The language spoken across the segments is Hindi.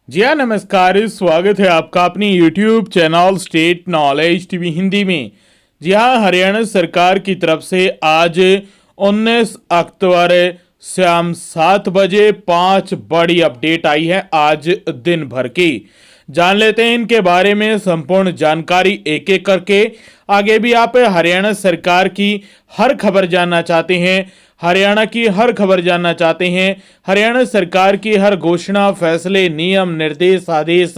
जी हाँ, नमस्कार। स्वागत है आपका अपनी YouTube channel state knowledge TV Hindi में। जी हाँ, हरियाणा सरकार की तरफ से आज 19 अक्टूबर शाम 7 बजे 5 बड़ी अपडेट आई है आज दिन भर की। जान लेते हैं इनके बारे में संपूर्ण जानकारी एक एक करके। आगे भी आप हरियाणा सरकार की हर खबर जानना चाहते हैं, हरियाणा की हर खबर जानना चाहते हैं, हरियाणा सरकार की हर घोषणा, फैसले, नियम, निर्देश, आदेश,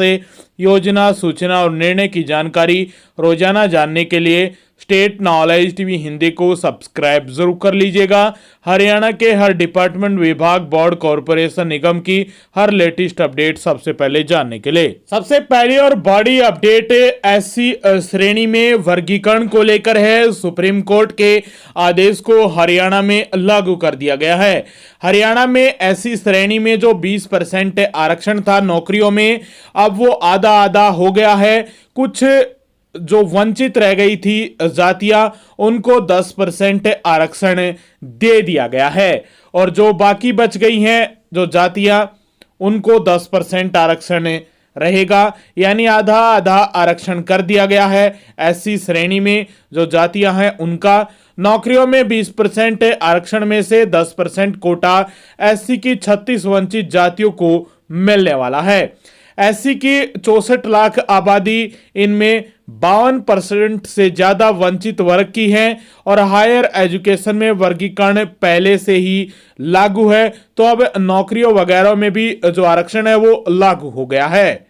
योजना, सूचना और निर्णय की जानकारी रोजाना जानने के लिए स्टेट नॉलेज टीवी हिंदी को सब्सक्राइब जरूर कर लीजिएगा। हरियाणा के हर डिपार्टमेंट, विभाग, बोर्ड, कॉरपोरेशन, निगम की हर लेटेस्ट अपडेट सबसे पहले जानने के लिए सबसे पहली और बड़ी अपडेट एससी श्रेणी में वर्गीकरण को लेकर है। सुप्रीम कोर्ट के आदेश को हरियाणा में लागू कर दिया गया है। हरियाणा में एससी श्रेणी में जो 20% आरक्षण था नौकरियों में, अब वो आधा आधा हो गया है। कुछ जो वंचित रह गई थी जातियां, उनको 10% आरक्षण दे दिया गया है और जो बाकी बच गई हैं जो जातियां, उनको 10% आरक्षण रहेगा, यानी आधा आधा आरक्षण कर दिया गया है। एससी श्रेणी में जो जातियां हैं उनका नौकरियों में 20% आरक्षण में से 10% कोटा एससी की 36 वंचित जातियों को मिलने वाला है। एससी की 64 लाख आबादी, इनमें 52% से ज्यादा वंचित वर्ग की है और हायर एजुकेशन में वर्गीकरण पहले से ही लागू है, तो अब नौकरियों वगैरह में भी जो आरक्षण है वो लागू हो गया है।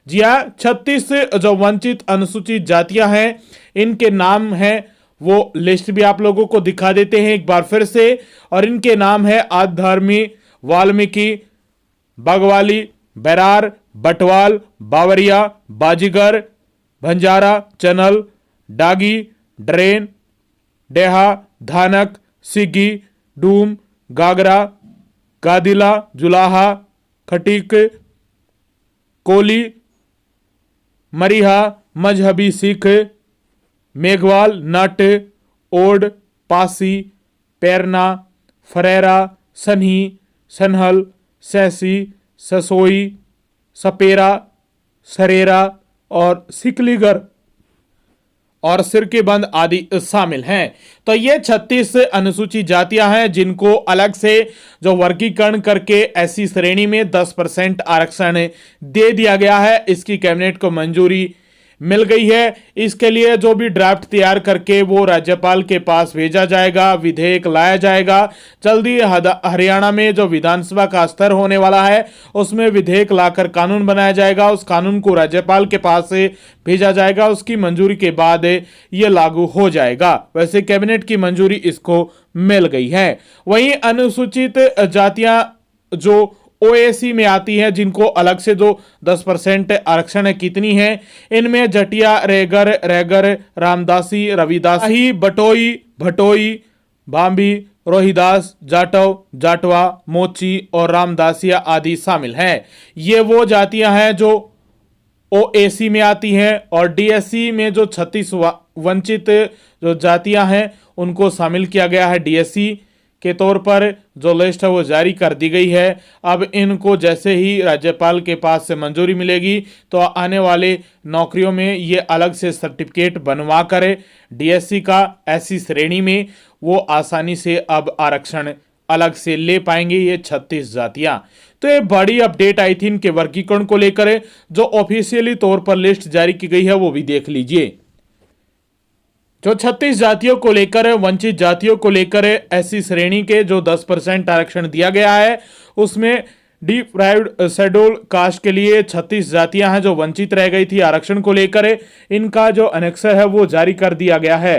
जी हाँ, 36 जो वंचित अनुसूचित जातियां हैं, इनके नाम हैं, वो लिस्ट भी आप लोगों को दिखा देते हैं एक बार फिर से। और इनके नाम है आधर्मी, वाल्मीकि, बगवाली, बेरार, बटवाल, बावरिया, बाजीगर, बंजारा, चनल, डागी, ड्रेन, डेहा, धानक, सिग्गी, डूम, गागरा, गादिला, जुलाहा, खटीक, कोली, मरीहा, मजहबी सिख, मेघवाल, नट, ओड, पासी, पैरना, फरेरा, सन्ही, सनहल, सैसी, ससोई, सपेरा, सरेरा और सिकलीगर और सिरकेबंद आदि शामिल हैं। तो ये 36 अनुसूचित जातियां हैं जिनको अलग से जो वर्गीकरण करके एससी श्रेणी में 10% आरक्षण दे दिया गया है। इसकी कैबिनेट को मंजूरी मिल गई है। इसके लिए जो भी ड्राफ्ट तैयार करके वो राज्यपाल के पास भेजा जाएगा, विधेयक लाया जाएगा। जल्दी हरियाणा में जो विधानसभा का स्तर होने वाला है उसमें विधेयक लाकर कानून बनाया जाएगा। उस कानून को राज्यपाल के पास से भेजा जाएगा, उसकी मंजूरी के बाद ये लागू हो जाएगा। वैसे कैबिनेट की मंजूरी इसको मिल गई है। वहीं अनुसूचित जातियां जो ओएसी में आती है, जिनको अलग से जो 10% आरक्षण है, कितनी है? इनमें जटिया, रेगर, रामदासी, रविदासी, बटोई, भटोई, भांबी, रोहिदास, जाटव, जाटवा, मोची और रामदासिया आदि शामिल हैं। ये वो जातियां हैं जो ओएसी में आती हैं और डीएससी में जो 36 वंचित जो जातियां हैं उनको शामिल किया गया है। डीएससी के तौर पर जो लिस्ट है वो जारी कर दी गई है। अब इनको जैसे ही राज्यपाल के पास से मंजूरी मिलेगी तो आने वाले नौकरियों में ये अलग से सर्टिफिकेट बनवा कर डीएससी का एससी श्रेणी में वो आसानी से अब आरक्षण अलग से ले पाएंगे ये 36 जातियां। तो ये बड़ी अपडेट आई थी इनके वर्गीकरण को लेकर। जो ऑफिशियली तौर पर लिस्ट जारी की गई है वो भी देख लीजिए। जो 36 जातियों को लेकर, वंचित जातियों को लेकर एससी श्रेणी के जो 10% आरक्षण दिया गया है, उसमें डिप्राइव्ड शेड्यूल कास्ट के लिए 36 जातियां हैं जो वंचित रह गई थी आरक्षण को लेकर। इनका जो अनेक्सर है वो जारी कर दिया गया है।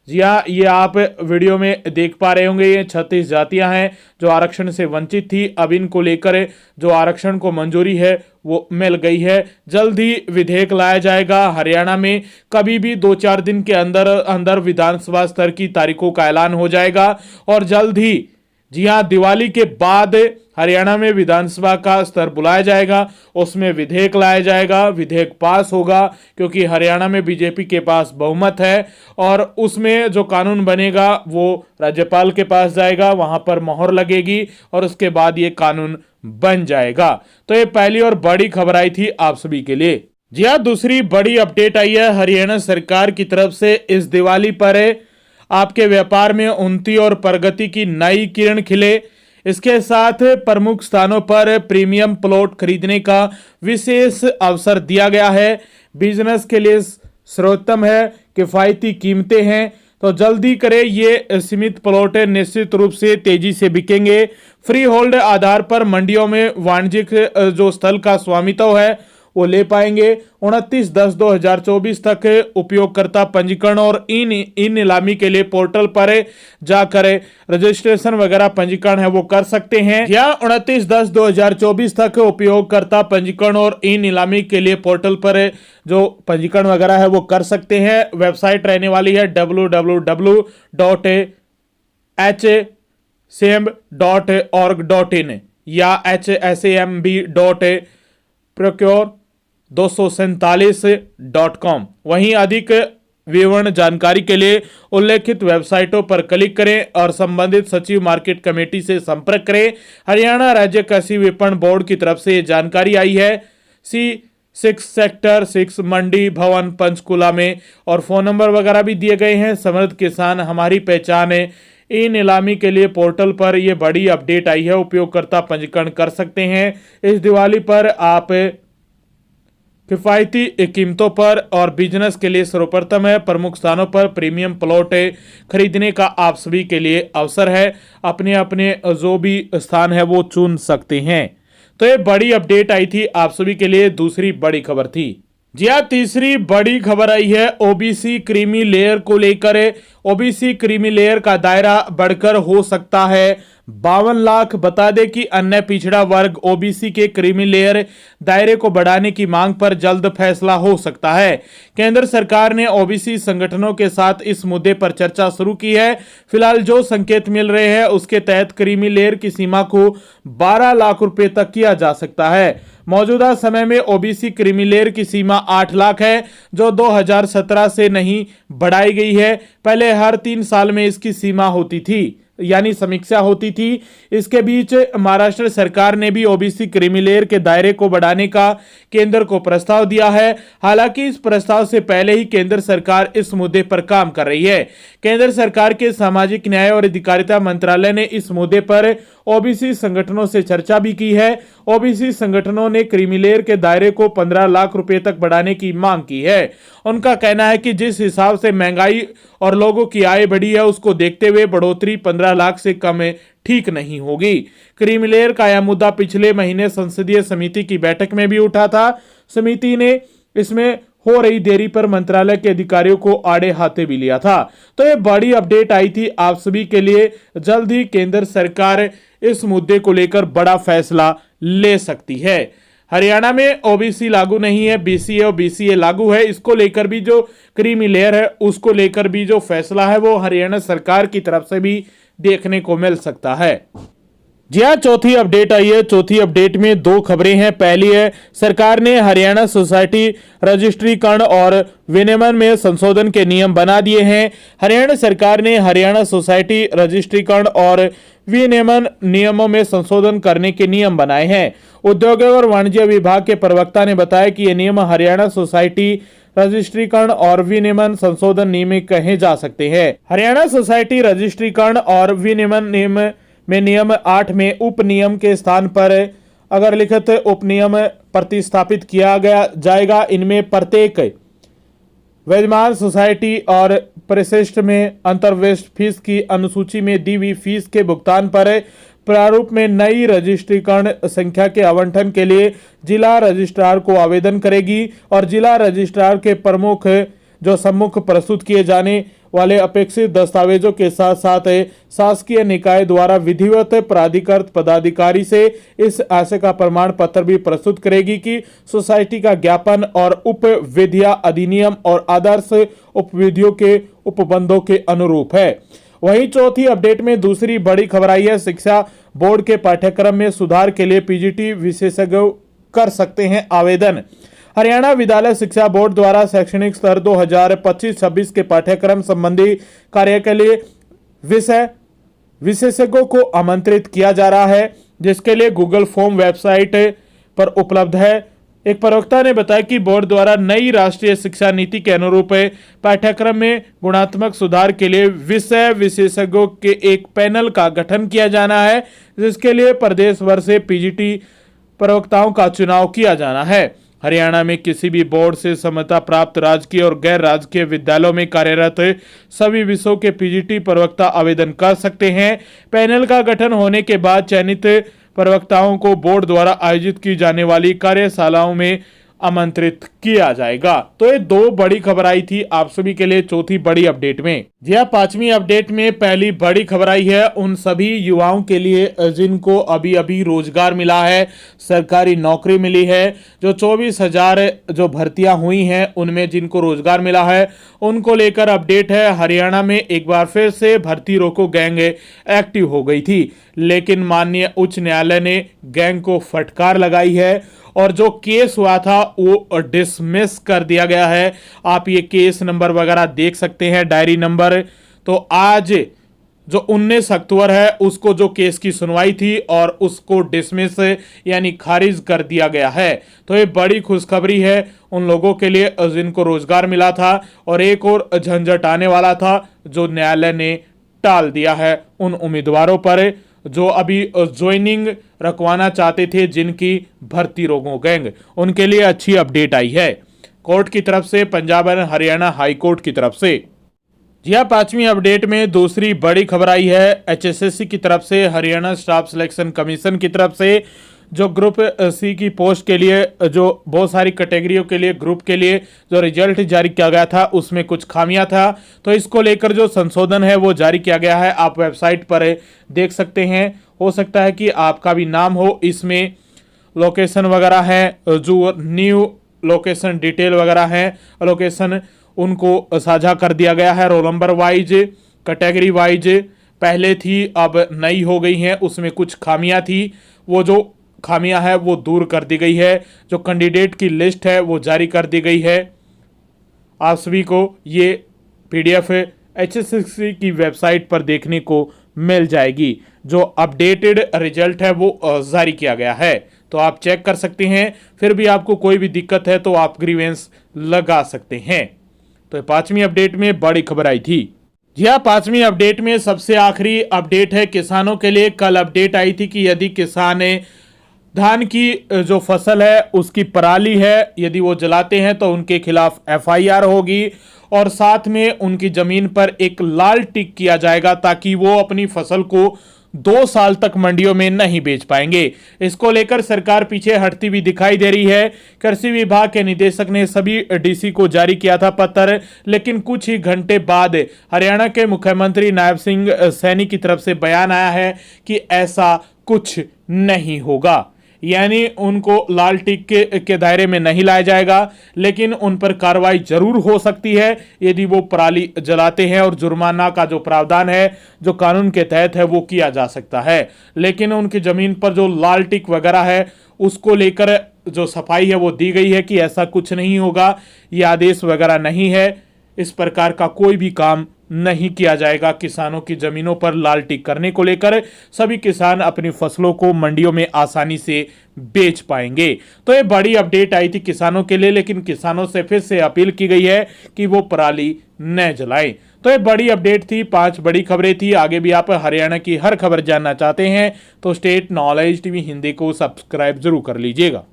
जी हाँ, ये आप वीडियो में देख पा रहे होंगे, ये 36 जातियां हैं जो आरक्षण से वंचित थी। अब इनको लेकर जो आरक्षण को मंजूरी है वो मिल गई है। जल्द ही विधेयक लाया जाएगा। हरियाणा में कभी भी 2-4 दिन के अंदर अंदर विधानसभा स्तर की तारीखों का ऐलान हो जाएगा और जल्द ही, जी हाँ, दिवाली के बाद हरियाणा में विधानसभा का स्तर बुलाया जाएगा, उसमें विधेयक लाया जाएगा, विधेयक पास होगा क्योंकि हरियाणा में बीजेपी के पास बहुमत है और उसमें जो कानून बनेगा वो राज्यपाल के पास जाएगा, वहां पर मोहर लगेगी और उसके बाद ये कानून बन जाएगा। तो ये पहली और बड़ी खबर आई थी आप सभी के लिए। जी हाँ, दूसरी बड़ी अपडेट आई है हरियाणा सरकार की तरफ से। इस दिवाली पर आपके व्यापार में उन्नति और प्रगति की नई किरण खिले। इसके साथ प्रमुख स्थानों पर प्रीमियम प्लॉट खरीदने का विशेष अवसर दिया गया है। बिजनेस के लिए सर्वोत्तम है, किफायती कीमतें हैं, तो जल्दी करें। ये सीमित प्लॉट निश्चित रूप से तेजी से बिकेंगे। फ्री होल्ड आधार पर मंडियों में वाणिज्यिक जो स्थल का स्वामित्व है वो ले पाएंगे। 29/10/2024 तक उपयोगकर्ता पंजीकरण और ई नीलामी के लिए पोर्टल पर जाकर रजिस्ट्रेशन वगैरह पंजीकरण है वो कर सकते हैं। या 29/10/2024 तक उपयोगकर्ता पंजीकरण और ई नीलामी के लिए पोर्टल पर जो पंजीकरण वगैरह है वो कर सकते हैं। वेबसाइट रहने वाली है www.hcm.org.in या hsam.procure247.com। वहीं अधिक विवरण जानकारी के लिए उल्लेखित वेबसाइटों पर क्लिक करें और संबंधित सचिव मार्केट कमेटी से संपर्क करें। हरियाणा राज्य कृषि विपणन बोर्ड की तरफ से जानकारी आई है। C6 सेक्टर 6 मंडी भवन पंचकुला में, और फोन नंबर वगैरह भी दिए गए हैं। समृद्ध किसान हमारी पहचान है। ई नीलामी के लिए पोर्टल पर यह बड़ी अपडेट आई है। उपयोगकर्ता पंजीकरण कर सकते हैं। इस दिवाली पर आप किफायती कीमतों पर और बिजनेस के लिए सर्वप्रथम है। प्रमुख स्थानों पर प्रीमियम प्लॉट खरीदने का आप सभी के लिए अवसर है। अपने अपने जो भी स्थान है वो चुन सकते हैं। तो ये बड़ी अपडेट आई थी आप सभी के लिए, दूसरी बड़ी खबर थी। जी हाँ, तीसरी बड़ी खबर आई है ओबीसी क्रीमी लेयर को लेकर। ओबीसी क्रीमी लेयर का दायरा बढ़कर हो सकता है 52 लाख। बता दें कि अन्य पिछड़ा वर्ग ओबीसी के क्रीमी लेयर दायरे को बढ़ाने की मांग पर जल्द फैसला हो सकता है। केंद्र सरकार ने ओबीसी संगठनों के साथ इस मुद्दे पर चर्चा शुरू की है। फिलहाल जो संकेत मिल रहे हैं उसके तहत क्रीमी लेयर की सीमा को 12 लाख रुपए तक किया जा सकता है। मौजूदा समय में ओबीसी क्रीमी लेयर की सीमा 8 लाख है, जो 2017 से नहीं बढ़ाई गई है। पहले हर 3 साल में इसकी सीमा होती थी, यानी समीक्षा होती थी। इसके बीच महाराष्ट्र सरकार ने भी ओबीसी क्रीमी लेयर के दायरे को बढ़ाने का केंद्र को प्रस्ताव दिया है। हालांकि इस प्रस्ताव से पहले ही केंद्र सरकार इस मुद्दे पर काम कर रही है। केंद्र सरकार के सामाजिक न्याय और अधिकारिता मंत्रालय ने इस मुद्दे पर ओबीसी संगठनों से चर्चा भी की है। ओबीसी संगठनों ने क्रीमी लेयर के दायरे को 15 लाख रुपए तक बढ़ाने की मांग की है। उनका कहना है कि जिस हिसाब से महंगाई और लोगों की आय बढ़ी है उसको देखते हुए बढ़ोतरी 15 लाख से कम ठीक नहीं होगी। क्रीमी लेयर का यह मुद्दा पिछले महीने संसदीय समिति की बैठक में भी उठा था। समिति ने इसमें हो रही देरी पर मंत्रालय के अधिकारियों को आड़े हाथे भी लिया था। तो ये बड़ी अपडेट आई थी आप सभी के लिए। जल्द ही केंद्र सरकार इस मुद्दे को लेकर बड़ा फैसला ले सकती है। हरियाणा में ओबीसी लागू नहीं है, बीसीए और बीसीए लागू है। इसको लेकर भी जो क्रीमी लेयर है उसको लेकर भी जो फैसला है वो हरियाणा सरकार की तरफ से भी देखने को मिल सकता है। जी हाँ, चौथी अपडेट आई है। चौथी अपडेट में 2 खबरें हैं। पहली है, सरकार ने हरियाणा सोसाइटी रजिस्ट्रीकरण और विनियमन में संशोधन के नियम बना दिए हैं। हरियाणा सरकार ने हरियाणा सोसाइटी रजिस्ट्रीकरण और विनियमन नियमों में संशोधन करने के नियम बनाए हैं। उद्योग और वाणिज्य विभाग के प्रवक्ता ने बताया कि ये नियम हरियाणा सोसाइटी रजिस्ट्रीकरण और विनियमन संशोधन नियम कहे जा सकते हैं। हरियाणा सोसाइटी रजिस्ट्रीकरण और विनियमन नियम में नियम 8 में उप नियम के स्थान पर अगर लिखित उप नियम प्रतिस्थापित किया गया जाएगा। इनमें प्रत्येक विद्यमान सोसाइटी और परिशिष्ट में अंतर्वेस्ट फीस की अनुसूची में दी हुई फीस के भुगतान पर प्रारूप में नई रजिस्ट्रीकरण संख्या के आवंटन के लिए जिला रजिस्ट्रार को आवेदन करेगी और जिला रजिस्ट्रार के प्रमुख जो सम्मुख प्रस्तुत किए जाने वाले अपेक्षित दस्तावेजों के साथ साथ शासकीय निकाय द्वारा विधिवत प्राधिकृत पदाधिकारी से इस आशय का प्रमाण पत्र भी प्रस्तुत करेगी कि सोसाइटी का ज्ञापन और उप विधिया अधिनियम और आदर्श उपविधियों के उपबंधों के अनुरूप है। वहीं चौथी अपडेट में दूसरी बड़ी खबर आई है। शिक्षा बोर्ड के पाठ्यक्रम में सुधार के लिए पीजीटी विशेषज्ञ कर सकते हैं आवेदन। हरियाणा विद्यालय शिक्षा बोर्ड द्वारा शैक्षणिक स्तर 2025-26 के पाठ्यक्रम संबंधी कार्य के लिए विषय विशेषज्ञों को आमंत्रित किया जा रहा है। जिसके लिए गूगल फॉर्म वेबसाइट पर उपलब्ध है। एक प्रवक्ता ने बताया कि बोर्ड द्वारा नई राष्ट्रीय शिक्षा नीति के अनुरूप पाठ्यक्रम में गुणात्मक सुधार के लिए विषय विशेषज्ञों के एक पैनल का गठन किया जाना है, जिसके लिए प्रदेश भर से पीजीटी प्रवक्ताओं का चुनाव किया जाना है। हरियाणा में किसी भी बोर्ड से समता प्राप्त राजकीय और गैर राजकीय विद्यालयों में कार्यरत सभी विषयों के पीजीटी प्रवक्ता आवेदन कर सकते हैं। पैनल का गठन होने के बाद चयनित प्रवक्ताओं को बोर्ड द्वारा आयोजित की जाने वाली कार्यशालाओं में आमंत्रित किया जाएगा। तो ये दो बड़ी खबर आई थी आप सभी के लिए चौथी बड़ी अपडेट में। जी हाँ, पांचवी अपडेट में पहली बड़ी खबर आई है उन सभी युवाओं के लिए जिनको अभी अभी रोजगार मिला है, सरकारी नौकरी मिली है। जो 24,000 जो भर्तियां हुई हैं उनमें जिनको रोजगार मिला है उनको लेकर अपडेट है। हरियाणा में एक बार फिर से भर्ती रोको गैंग एक्टिव हो गई थी, लेकिन माननीय उच्च न्यायालय ने गैंग को फटकार लगाई है और जो केस हुआ था वो डिसमिस कर दिया गया है। आप ये केस नंबर वगैरह देख सकते हैं, डायरी नंबर। तो आज जो 19 अक्टूबर है उसको जो केस की सुनवाई थी और उसको डिसमिस यानी खारिज कर दिया गया है। तो ये बड़ी खुशखबरी है उन लोगों के लिए जिनको रोजगार मिला था और एक और झंझट आने वाला था जो न्यायालय ने टाल दिया है उन उम्मीदवारों पर जो अभी ज्वाइनिंग रखवाना चाहते थे, जिनकी भर्ती रोको गैंग, उनके लिए अच्छी अपडेट आई है कोर्ट की तरफ से, Punjab and Haryana high court की तरफ से। जी हाँ, पांचवी अपडेट में दूसरी बड़ी खबर आई है एचएसएससी की तरफ से, हरियाणा स्टाफ सिलेक्शन कमीशन की तरफ से। जो ग्रुप सी की पोस्ट के लिए जो बहुत सारी कैटेगरियों के लिए ग्रुप के लिए जो रिजल्ट जारी किया गया था उसमें कुछ खामियां था, तो इसको लेकर जो संशोधन है वो जारी किया गया है। आप वेबसाइट पर देख सकते हैं। हो सकता है कि आपका भी नाम हो इसमें। लोकेशन वगैरह है, जो न्यू लोकेशन डिटेल वगैरह है, लोकेशन उनको साझा कर दिया गया है। Roll number wise, category wise पहले थी अब नई हो गई हैं, उसमें कुछ खामियां थी, वो जो खामियां है वो दूर कर दी गई है। जो कैंडिडेट की लिस्ट है वो जारी कर दी गई है। आप सभी को ये पीडीएफ एचएसएससी की वेबसाइट पर देखने को मिल जाएगी। जो अपडेटेड रिजल्ट है वो जारी किया गया है, तो आप चेक कर सकते हैं। फिर भी आपको कोई भी दिक्कत है तो आप ग्रीवेंस लगा सकते हैं। तो पांचवी अपडेट में बड़ी खबर आई थी। जी हाँ, पांचवी अपडेट में सबसे आखिरी अपडेट है किसानों के लिए। कल अपडेट आई थी कि यदि किसान धान की जो फसल है उसकी पराली है यदि वो जलाते हैं तो उनके खिलाफ एफआईआर होगी और साथ में उनकी जमीन पर एक लाल टिक किया जाएगा ताकि वो अपनी फसल को 2 साल तक मंडियों में नहीं बेच पाएंगे। इसको लेकर सरकार पीछे हटती भी दिखाई दे रही है। कृषि विभाग के निदेशक ने सभी डीसी को जारी किया था पत्र, लेकिन कुछ ही घंटे बाद हरियाणा के मुख्यमंत्री नायब सिंह सैनी की तरफ से बयान आया है कि ऐसा कुछ नहीं होगा, यानी उनको लाल टिक के दायरे में नहीं लाया जाएगा, लेकिन उन पर कार्रवाई जरूर हो सकती है यदि वो पराली जलाते हैं और जुर्माना का जो प्रावधान है जो कानून के तहत है वो किया जा सकता है। लेकिन उनकी जमीन पर जो लाल टिक वगैरह है उसको लेकर जो सफाई है वो दी गई है कि ऐसा कुछ नहीं होगा, ये आदेश वगैरह नहीं है, इस प्रकार का कोई भी काम नहीं किया जाएगा। किसानों की जमीनों पर लाल टिक करने को लेकर सभी किसान अपनी फसलों को मंडियों में आसानी से बेच पाएंगे। तो ये बड़ी अपडेट आई थी किसानों के लिए, लेकिन किसानों से फिर से अपील की गई है कि वो पराली न जलाएं। तो ये बड़ी अपडेट थी, 5 बड़ी खबरें थी। आगे भी आप हरियाणा की हर खबर जानना चाहते हैं तो स्टेट नॉलेज टीवी हिंदी को सब्सक्राइब जरूर कर लीजिएगा।